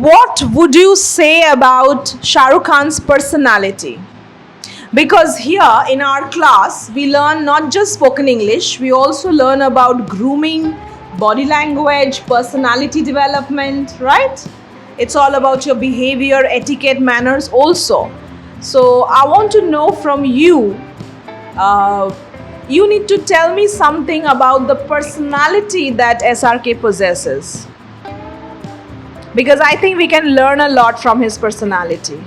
what would you say about Shahrukh Khan's personality? Because here in our class, we learn not just spoken English, we also learn about grooming, body language, personality development, right? It's all about your behavior, etiquette, manners also. So I want to know from you, you need to tell me something about the personality that SRK possesses. Because I think we can learn a lot from his personality.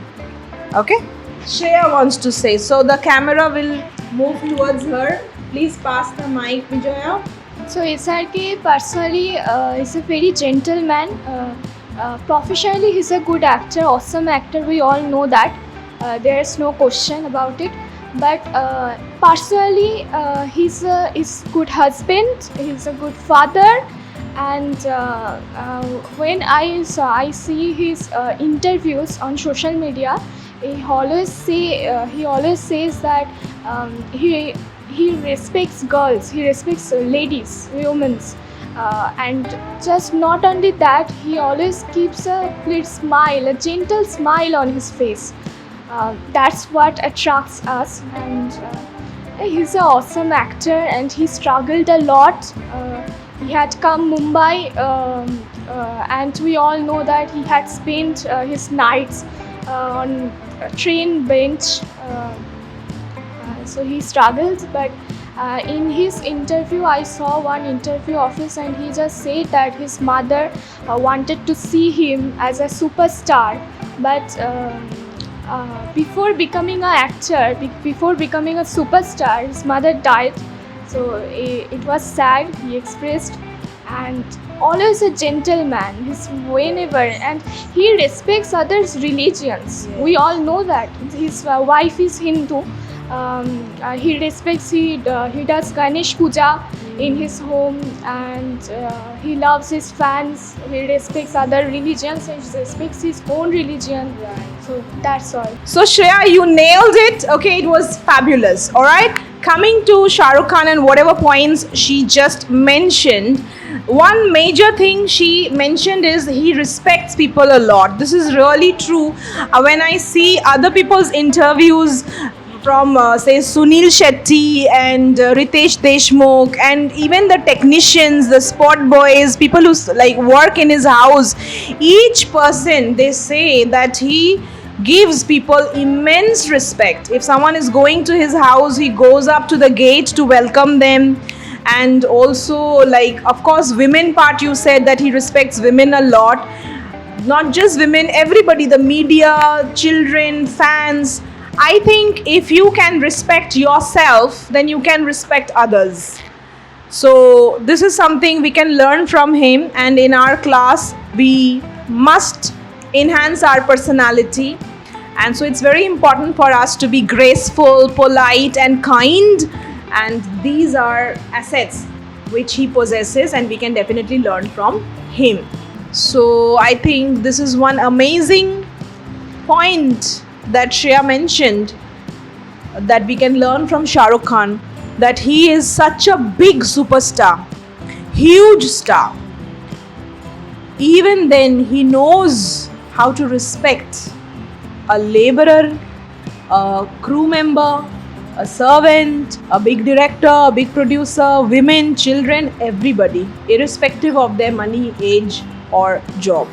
Okay? Shreya wants to say. So the camera will move towards her. Please pass the mic, Vijaya. So SRK personally is a very gentleman. Professionally, he's a good actor, awesome actor. We all know that. There is no question about it. But personally, he's a good husband. He's a good father. And when I see his interviews on social media, he always says that he respects girls, he respects ladies, women, and just not only that, he always keeps a gentle smile on his face. That's what attracts us, and he's an awesome actor, and he struggled a lot. He had come Mumbai, and we all know that he had spent his nights on a train bench. So he struggled, but in his interview, I saw one interview of his, and he just said that his mother wanted to see him as a superstar, but before becoming an actor, before becoming a superstar, his mother died. So it was sad, he expressed, and always a gentleman. He's whenever, and he respects others' religions. Yeah. We all know that. His wife is Hindu. He respects, he does Ganesh Puja in his home, and he loves his fans. He respects other religions, and he respects his own religion. Right. So that's all. So Shreya, you nailed it. Okay, it was fabulous. All right. Coming to Shahrukh Khan and whatever points she just mentioned, one major thing she mentioned is he respects people a lot. This is really true. When I see other people's interviews from say Sunil Shetty and Ritesh Deshmukh, and even the technicians, the spot boys, people who like work in his house, each person, they say that he gives people immense respect. If someone is going to his house, he goes up to the gate to welcome them. And also, like, of course, women part, you said that he respects women a lot. Not just women, everybody, the media, children, fans. I think if you can respect yourself, then you can respect others. So this is something we can learn from him, and in our class we must enhance our personality. And so it's very important for us to be graceful, polite and kind, and these are assets which he possesses, and we can definitely learn from him. So I think this is one amazing point that Shreya mentioned, that we can learn from Shahrukh Khan, that he is such a big superstar, huge star. Even then, he knows how to respect a laborer, a crew member, a servant, a big director, a big producer, women, children, everybody, irrespective of their money, age or job.